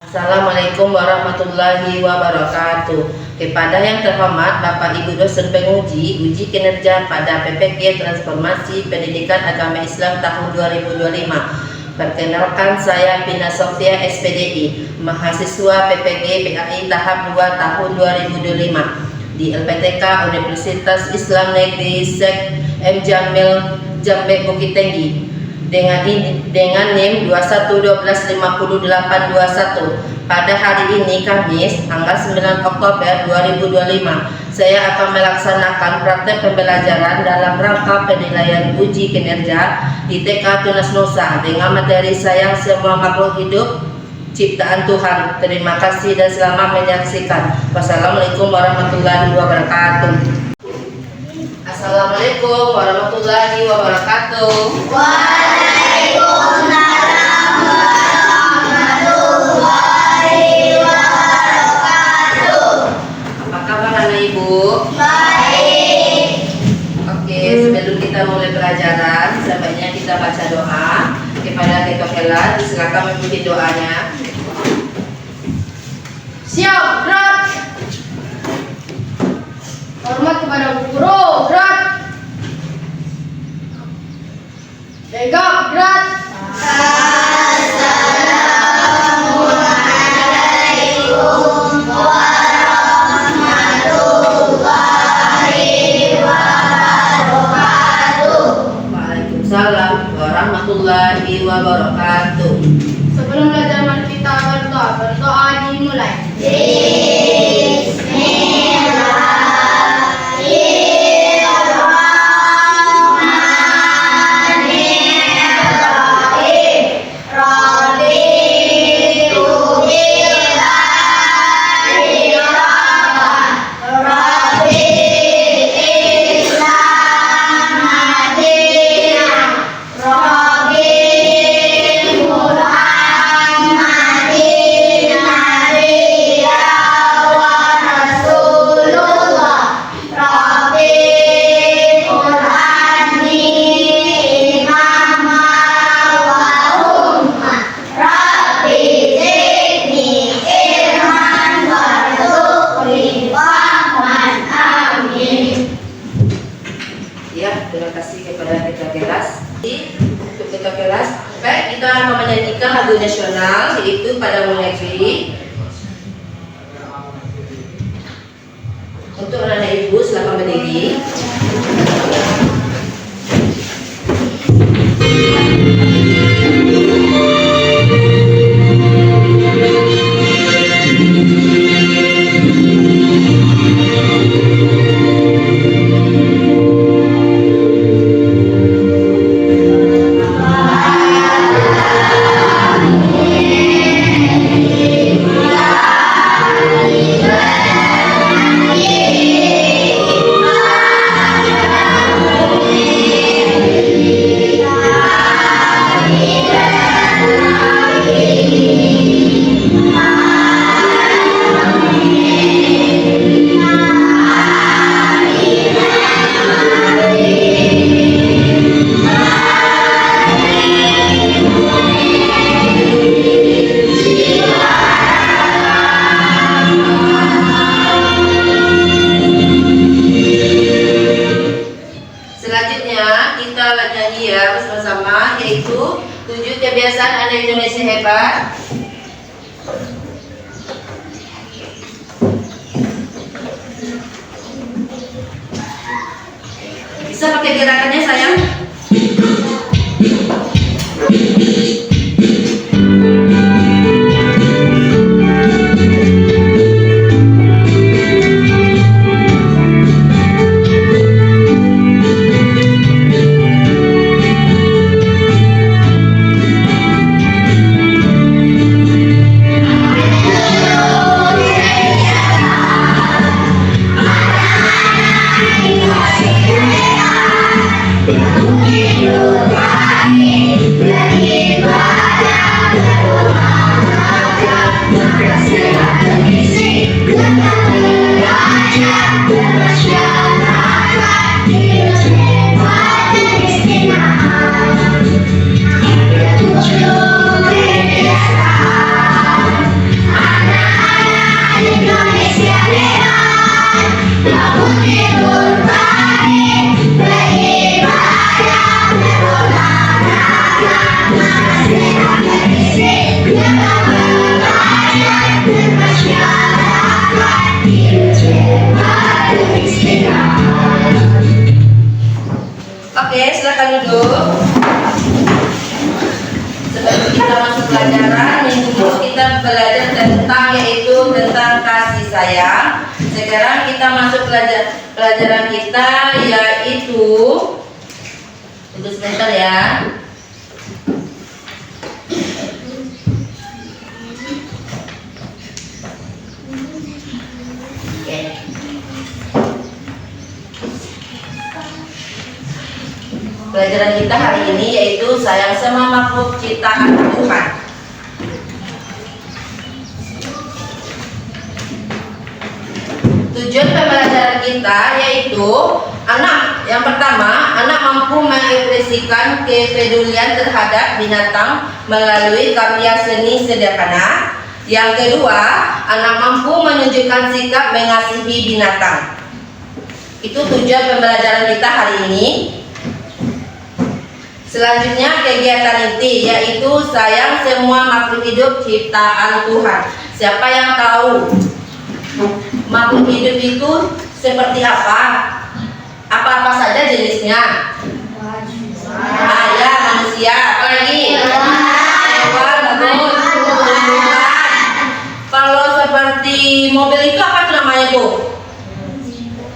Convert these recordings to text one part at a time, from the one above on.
Assalamualaikum warahmatullahi wabarakatuh. Kepada yang terhormat Bapak Ibu dosen penguji uji kinerja pada PPG Transformasi Pendidikan Agama Islam tahun 2025. Perkenalkan, saya Pina Sofia SPDI, mahasiswa PPG PAI tahap 2 tahun 2025 di LPTK Universitas Islam Negeri Syekh M. Jamil Jambe Bukit Tinggi dengan NIM 21125821. Pada hari ini Kamis tanggal 9 Oktober 2025 saya akan melaksanakan praktek pembelajaran dalam rangka penilaian uji kinerja di TK Tunas Nusa dengan materi sayang semua makhluk hidup ciptaan Tuhan. Terima kasih dan selamat menyaksikan. Wassalamualaikum warahmatullahi wabarakatuh. Assalamualaikum warahmatullahi wabarakatuh. Waalaikumsalam warahmatullahi wabarakatuh. Apa kabar anak ibu? Baik. Oke, sebelum kita mulai pelajaran, sebaiknya kita baca doa kepada ketua kelas. Silakan mengikuti doanya. Siap, gerak. Hormat kepada guru, gerak. Tegak, gerak. Assalamualaikum warahmatullahi wabarakatuh. Waalaikumsalam warahmatullahi wabarakatuh. Sebelum belajar mari kita berdoa. Berdoa dimulai. Terima kasih kepada ketua kelas. Untuk ketua kelas, baik, kita akan menyanyikan lagu nasional yaitu Padamu Negeri. Untuk anak-anak ibu silakan berdiri. Selanjutnya kita nyanyi ya bersama-sama, yaitu 7 kebiasaan anak Indonesia hebat. Bisa pakai gerakannya sayang? Thank you. belajar tentang kasih sayang. Sekarang kita masuk pelajaran kita yaitu, tunggu sebentar ya. Oke. Pelajaran kita hari ini yaitu sayang sama makhluk ciptaan Tuhan. Tujuan pembelajaran kita yaitu yang pertama, anak mampu mengekspresikan kepedulian terhadap binatang melalui karya seni sederhana. Yang kedua, anak mampu menunjukkan sikap mengasihi binatang. Itu tujuan pembelajaran kita hari ini. Selanjutnya kegiatan inti yaitu sayang semua makhluk hidup ciptaan Tuhan. Siapa yang tahu makhluk hidup itu seperti apa? Apa-apa saja jenisnya? Ya, manusia. Apa lagi? Hewan, bagus. Tumbuhan. Kalau seperti mobil itu apa tuh namanya tuh?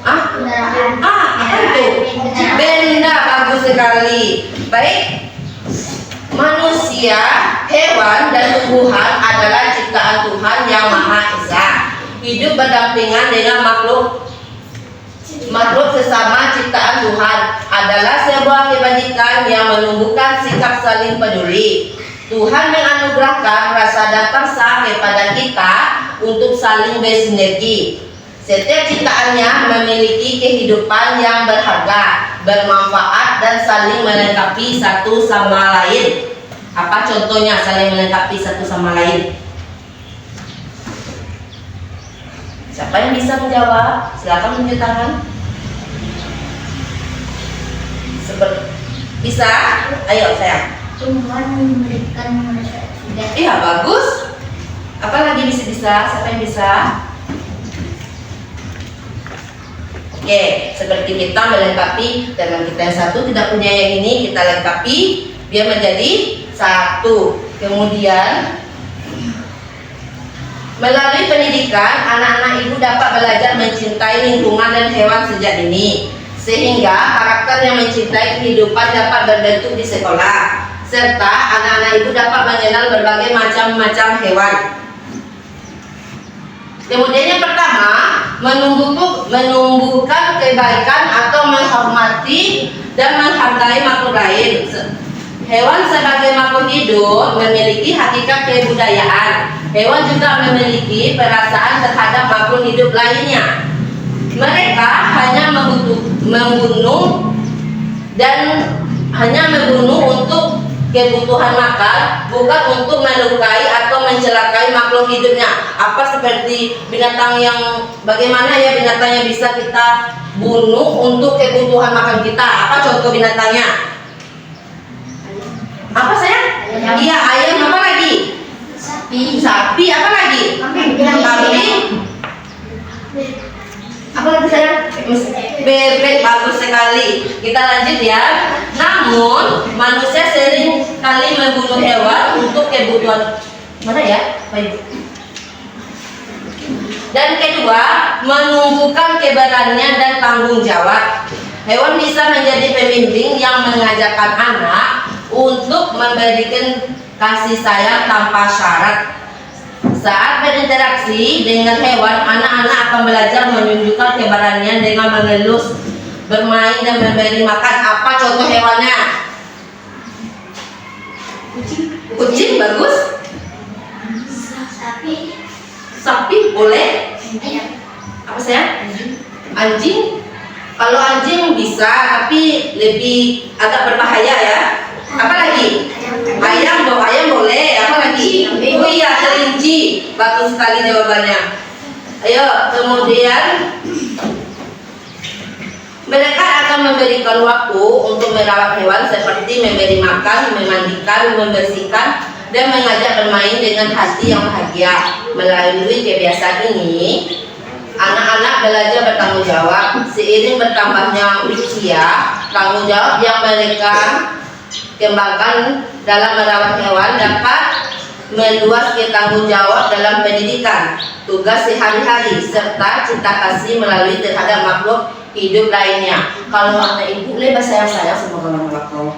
Apa itu? Benda, bagus sekali. Baik, manusia, hewan, dan tumbuhan adalah ciptaan Tuhan yang Maha Esa. Hidup berdampingan dengan makhluk sesama ciptaan Tuhan adalah sebuah kebajikan yang menumbuhkan sikap saling peduli. Tuhan menganugerahkan rasa dasar kepada kita untuk saling bersinergi. Setiap ciptaannya memiliki kehidupan yang berharga, bermanfaat, dan saling melengkapi satu sama lain. Apa contohnya saling melengkapi satu sama lain? Siapa yang bisa menjawab? Silakan tunjuk tangan. Bisa? Ayo sayang. Tumbuhan memberikan rasa sudah. Iya, bagus. Apa lagi bisa? Siapa yang bisa? Oke, seperti kita melengkapi teman kita yang satu tidak punya yang ini, kita lengkapi biar menjadi satu. Kemudian melalui pendidikan, anak-anak ibu dapat belajar mencintai lingkungan dan hewan sejak dini, sehingga karakter yang mencintai kehidupan dapat berbentuk di sekolah, serta anak-anak ibu dapat mengenal berbagai macam hewan. Kemudian yang pertama, menumbuhkan kebaikan atau menghormati dan menghargai makhluk lain. Hewan sebagai makhluk hidup memiliki hakikat kebudayaan. Hewan juga memiliki perasaan terhadap makhluk hidup lainnya. Mereka hanya membunuh untuk kebutuhan makan, bukan untuk melukai atau mencelakai makhluk hidupnya. Apa seperti binatang yang bagaimana ya binatang yang bisa kita bunuh untuk kebutuhan makan kita? Apa contoh binatangnya? Apa sayang? Iya, ayam. Apa lagi? Sapi. Apa lagi? Kambing. Apa lagi sayang? Bebek, bagus sekali. Kita lanjut ya. Namun manusia sering kali membunuh hewan untuk kebutuhan mana ya? Baik. Dan kedua, menumbuhkan keberanian dan tanggung jawab. Hewan bisa menjadi pembimbing yang mengajarkan anak untuk memberikan kasih sayang tanpa syarat. Saat berinteraksi dengan hewan, anak-anak akan belajar menunjukkan keberanian dengan mengelus, bermain, dan memberi makan. Apa contoh hewannya? Kucing, bagus. Sapi, boleh. Apa sayang? Anjing. Kalau anjing bisa, tapi lebih agak berbahaya ya. Apa lagi? Ayam boleh. Apa lagi? Oh iya, kelinci. Bagus sekali jawabannya. Ayo, kemudian mereka akan memberikan waktu untuk merawat hewan seperti memberi makan, memandikan, membersihkan, dan mengajak bermain dengan hati yang bahagia. Melalui kebiasaan ini, anak-anak belajar bertanggung jawab. Seiring bertambahnya usia, tanggung jawab yang mereka kembangkan dalam merawat hewan dapat meluaskan tanggung jawab dalam pendidikan, tugas sehari-hari, serta cinta kasih melalui terhadap makhluk hidup lainnya. Kalau anak ibu lebih sayang-sayang sama orang tua.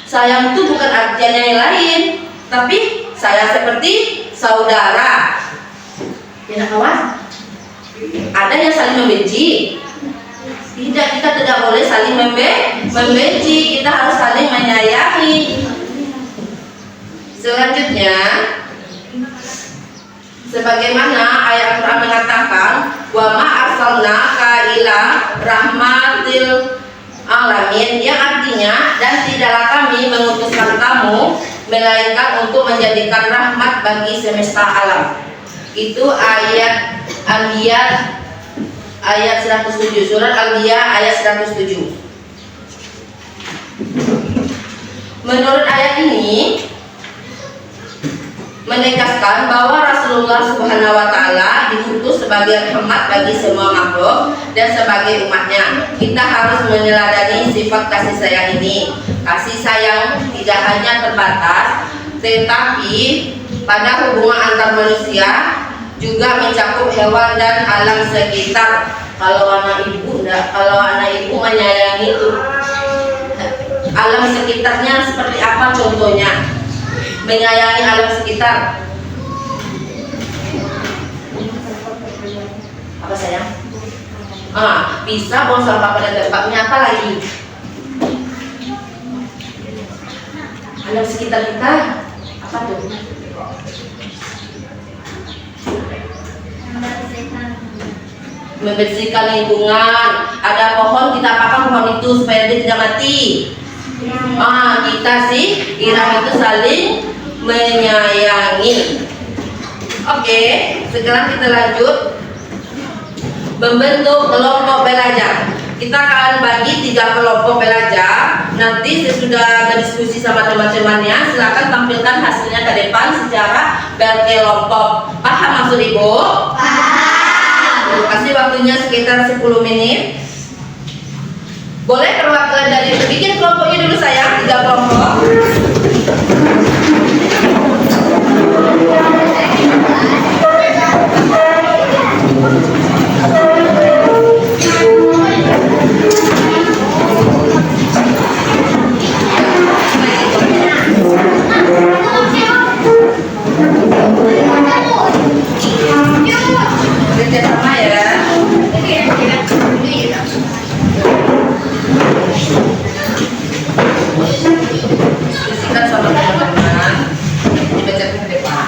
Sayang itu bukan artinya yang lain, tapi sayang seperti saudara. Ya kawan? Ada yang saling membenci. Tidak, kita tidak boleh saling membenci. Kita harus saling menyayangi. Selanjutnya, sebagaimana ayat Al-Quran mengatakan, wa ma arsalnaka ila rahmatil alamin, yang artinya, dan tidaklah kami mengutuskan kamu melainkan untuk menjadikan rahmat bagi semesta alam. Itu ayat Al-Anbiya ayat 107, surat Al-Anbiya ayat 107. Menurut ayat ini menegaskan bahwa Rasulullah Subhanahu wa Ta'ala diutus sebagai rahmat bagi semua makhluk dan sebagai umatnya. Kita harus meneladani sifat kasih sayang ini. Kasih sayang tidak hanya terbatas, tetapi pada hubungan antar manusia juga mencakup hewan dan alam sekitar. Kalau anak ibu menyayangi itu alam sekitarnya seperti apa contohnya? Menyayangi alam sekitar. Apa sayang? Bisa buang sampah pada tempatnya. Apa lagi? Alam sekitar kita apa tuh? Membersihkan lingkungan. Ada pohon, kita apakan pohon itu supaya dia tidak mati. Kita sih Irah itu saling menyayangi. Oke, sekarang kita lanjut membentuk kelompok belajar. Kita akan bagi 3 kelompok belajar. Nanti sesudah berdiskusi sama teman-temannya, silakan tampilkan hasilnya ke depan secara berkelompok. Paham maksud ibu? Paham. Kasih waktunya sekitar 10 menit. Boleh perwakilan dari bikin kelompoknya dulu sayang, 3 kelompok. Kerjasama ya. Diskusikan sama teman-teman. Dibaca ke depan.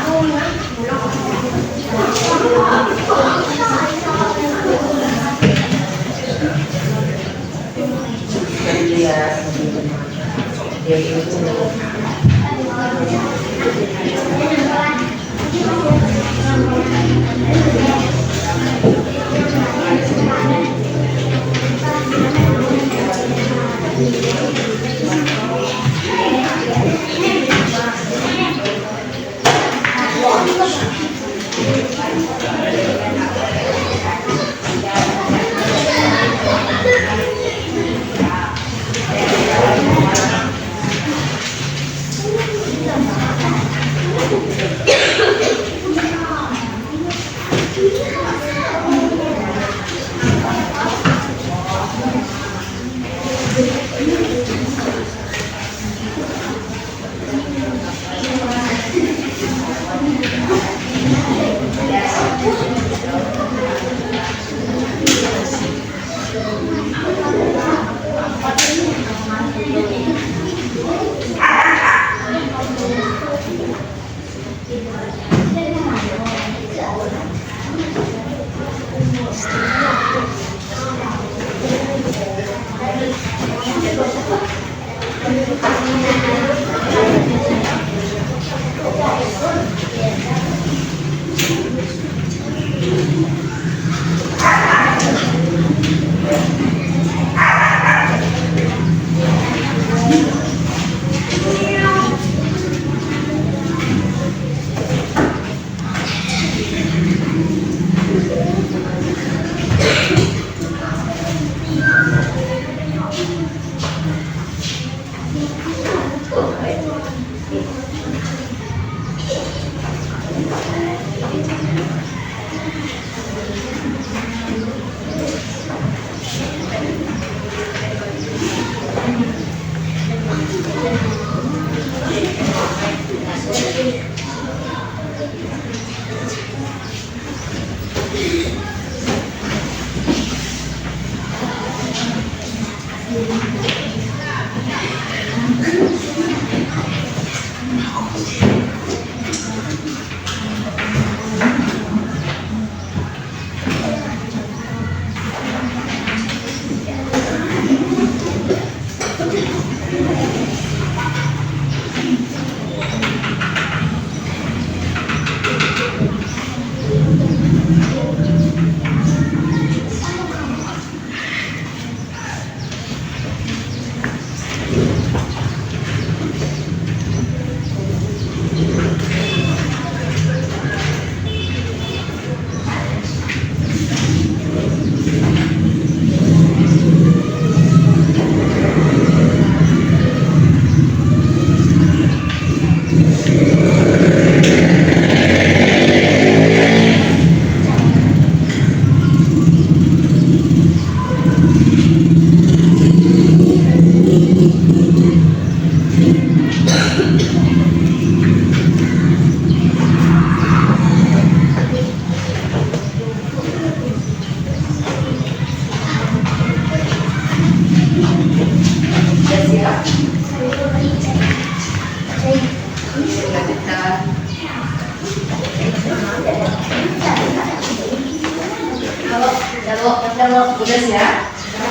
Udah siap?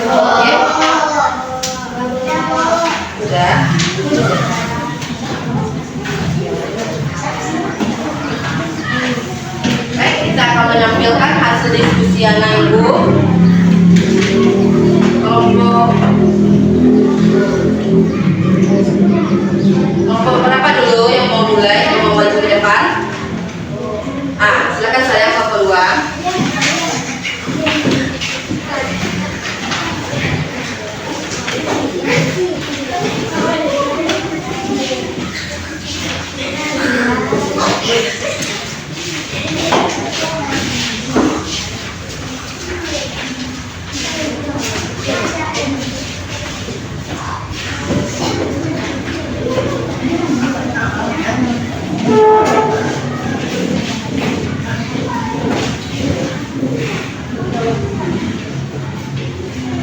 Oke. Udah. Baik, kita akan menampilkan hasil diskusi anak ibu. Kelompok berapa dulu yang mau mulai, yang mau maju ke depan? Silakan saya ke peluang.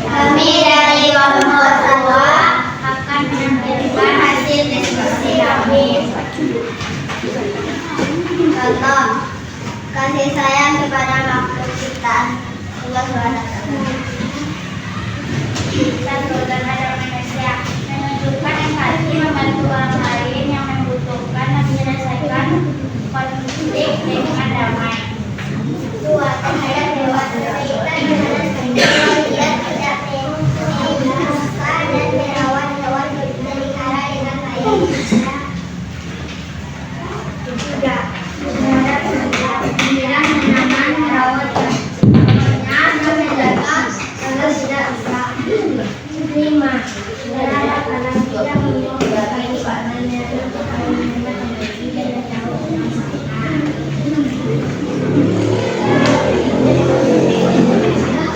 Kami dari kelompok 2 akan menampilkan hasil diskusi kami. Contoh, kasih sayang kepada makhluk ciptaan Allah SWT dan keluarga dan manusia, menunjukkan empati, membantu orang lain yang membutuhkan dan menyelesaikan konflik dengan damai. 2. Terhadap hewan terlibat terhadap kemudian tidak merasa dan merawat hewan pelihara dengan baik. 3. Terhadap pembinaan menanam merawat hewannya dan menjaga agar tidak rusak. 5. Terhadap anak tidak memiliki badannya untuk memiliki dan jauh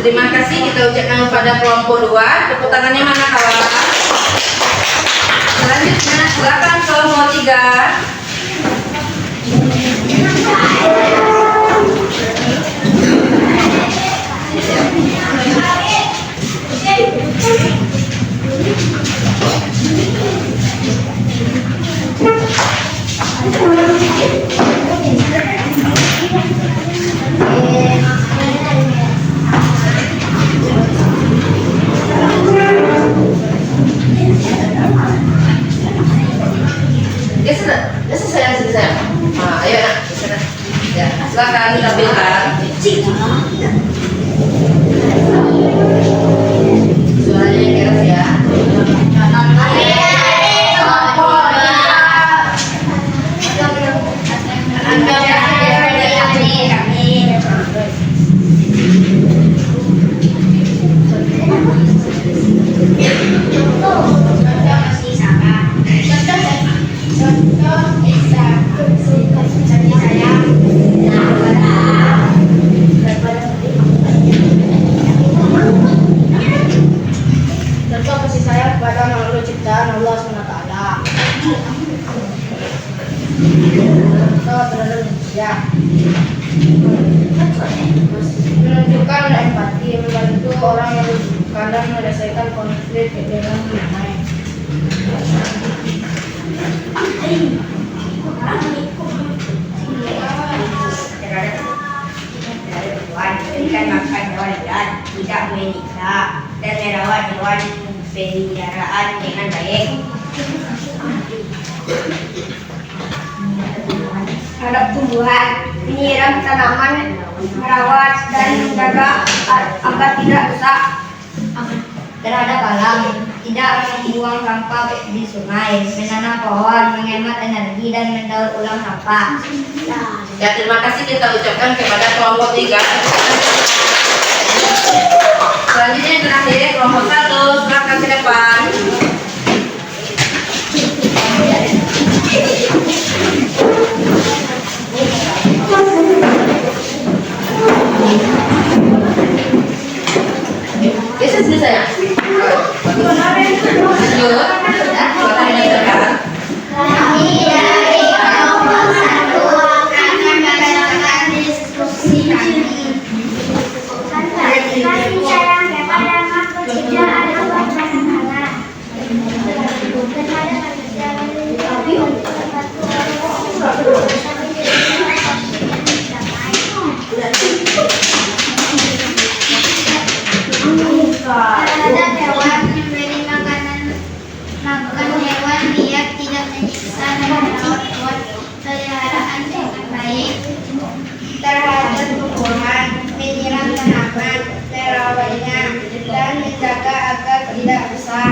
Terima kasih kita ucapkan kepada kelompok 2. Tepuk tangannya mana kawan? Selanjutnya silakan kelompok 3. Ya sudah selesai. Ayo nak, sana. Ya, silakan tampilkan. Suaranya yang keras ya. Menunjukkan empati, membantu orang yang membutuhkan dan menyelesaikan konflik dengan damai. Berikan makan hewan berat, tidak menyiksa, dan merawat hewan peliharaan dengan baik. Terhadap tumbuhan, menyiram tanaman, merawat dan menjaga agar tidak rusak. Terhadap alam, tidak membuang sampah di sungai, menanam pohon, menghemat energi dan mendaur ulang sampah. Ya, terima kasih kita ucapkan kepada kelompok 3. Selanjutnya yang terakhir kelompok 1, silakan ke depan. Bisa selesai ya? Lanjut. Silakan melanjutkan. Kami dari kelompok 1 akan membacakan diskusi kami. Kasih sayang kepada makhluk tidak ada wacana Allah. Kepada manusia kami membantu terhadap hewan memberi makan hewan biar tidak menyiksa dan merawat hewan peliharaan dengan baik. Terhadap tumbuhan, menyiram tanaman, merawatnya, dan menjaga agar tidak rusak.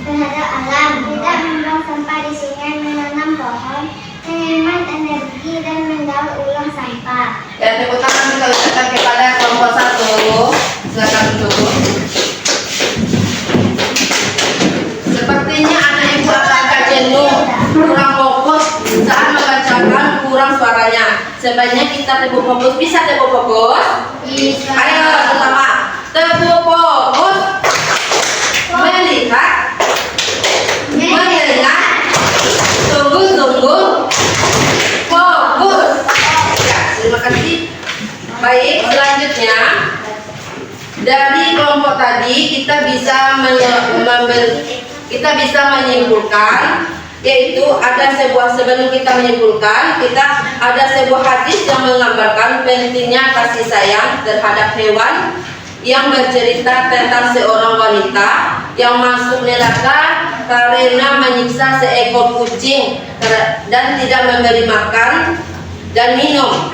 Terhadap alam, tidak membuang sampah di sungai, menanam pohon, menghemat energi dan mendaur ulang sampah. Ya, tepuk tangan kita ucapkan kepada kelompok 1. Silakan duduk. Sepertinya anak ibu agak jenuh, kurang fokus saat membacakan, kurang suaranya. Sebaiknya kita tepuk fokus. Bisa tepuk fokus? Bisa. Ayo bersama. Tepuk fokus. Melihat. Mendengar. Tunggu. Fokus. Ya, terima kasih. Baik, selanjutnya dari kelompok tadi kita bisa menyimpulkan, yaitu ada sebelum kita menyimpulkan, kita ada sebuah hadis yang menggambarkan pentingnya kasih sayang terhadap hewan, yang bercerita tentang seorang wanita yang masuk neraka karena menyiksa seekor kucing dan tidak memberi makan dan minum.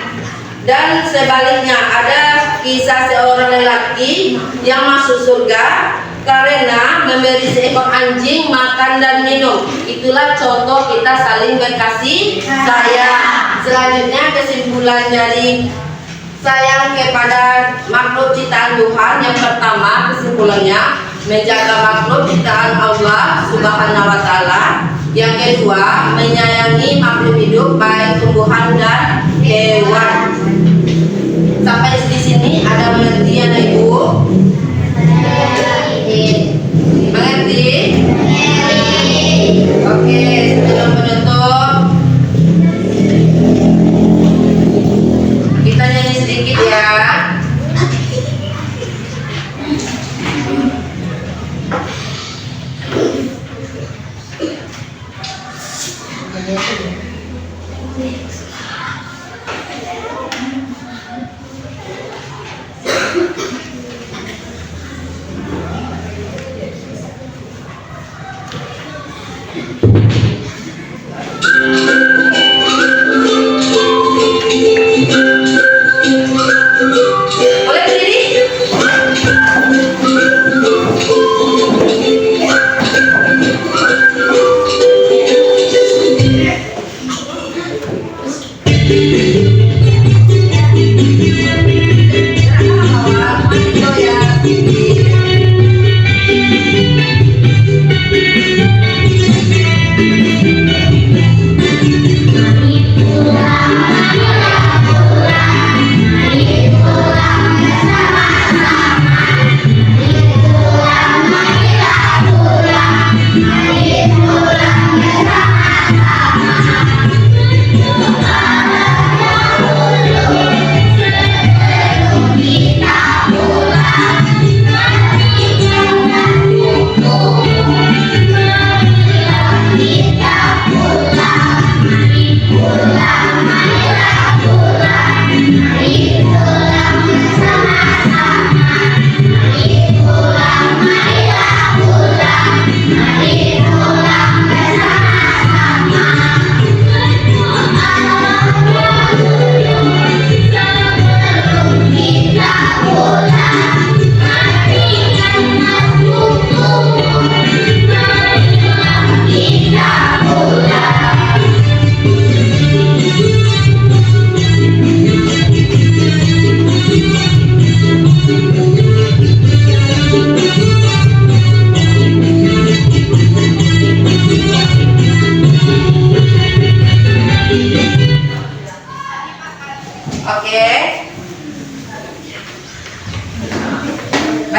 Dan sebaliknya ada kisah seorang lelaki yang masuk surga karena memberi seekor anjing makan dan minum. Itulah contoh kita saling berkasih sayang. Selanjutnya kesimpulan dari sayang kepada makhluk ciptaan Tuhan. Yang pertama kesimpulannya, menjaga makhluk ciptaan Allah Subhanahu wa Ta'ala. Yang kedua, menyayangi makhluk hidup baik tumbuhan dan hewan. Sampai di sini ada mengerti ya Ibu? Mengerti? Oke, sebelum menutup kita nyanyi sedikit ya.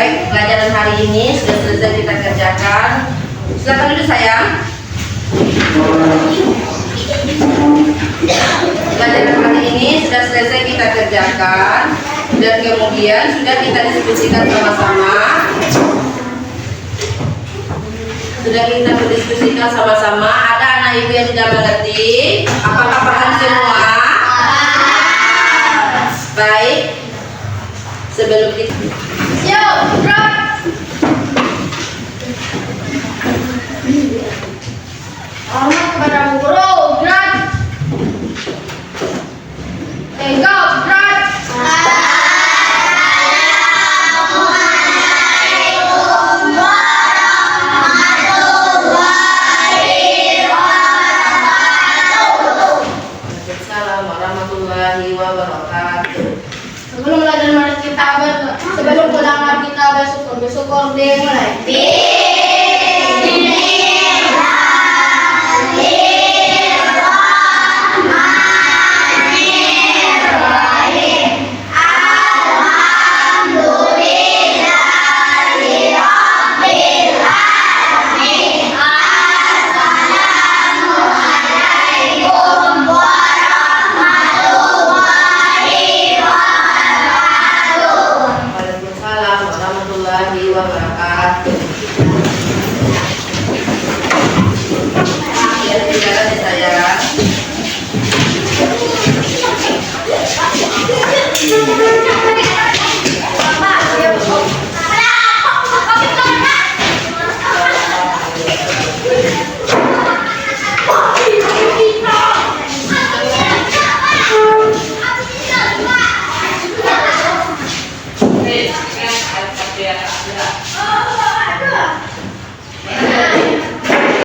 Baik, pelajaran hari ini sudah selesai kita kerjakan. Silakan duduk sayang. Pelajaran hari ini sudah selesai kita kerjakan dan kemudian sudah kita diskusikan sama-sama. Sudah kita berdiskusikan sama-sama. Ada anak ibu yang sudah mengerti? Apakah paham semua? Baik. Sebelum kita Hormat kepada guru, gerak. Tegak, gerak. Waalaikumsalam warahmatullahi wabarakatuh. Sebelum pulang kita bersyukur, dimulai.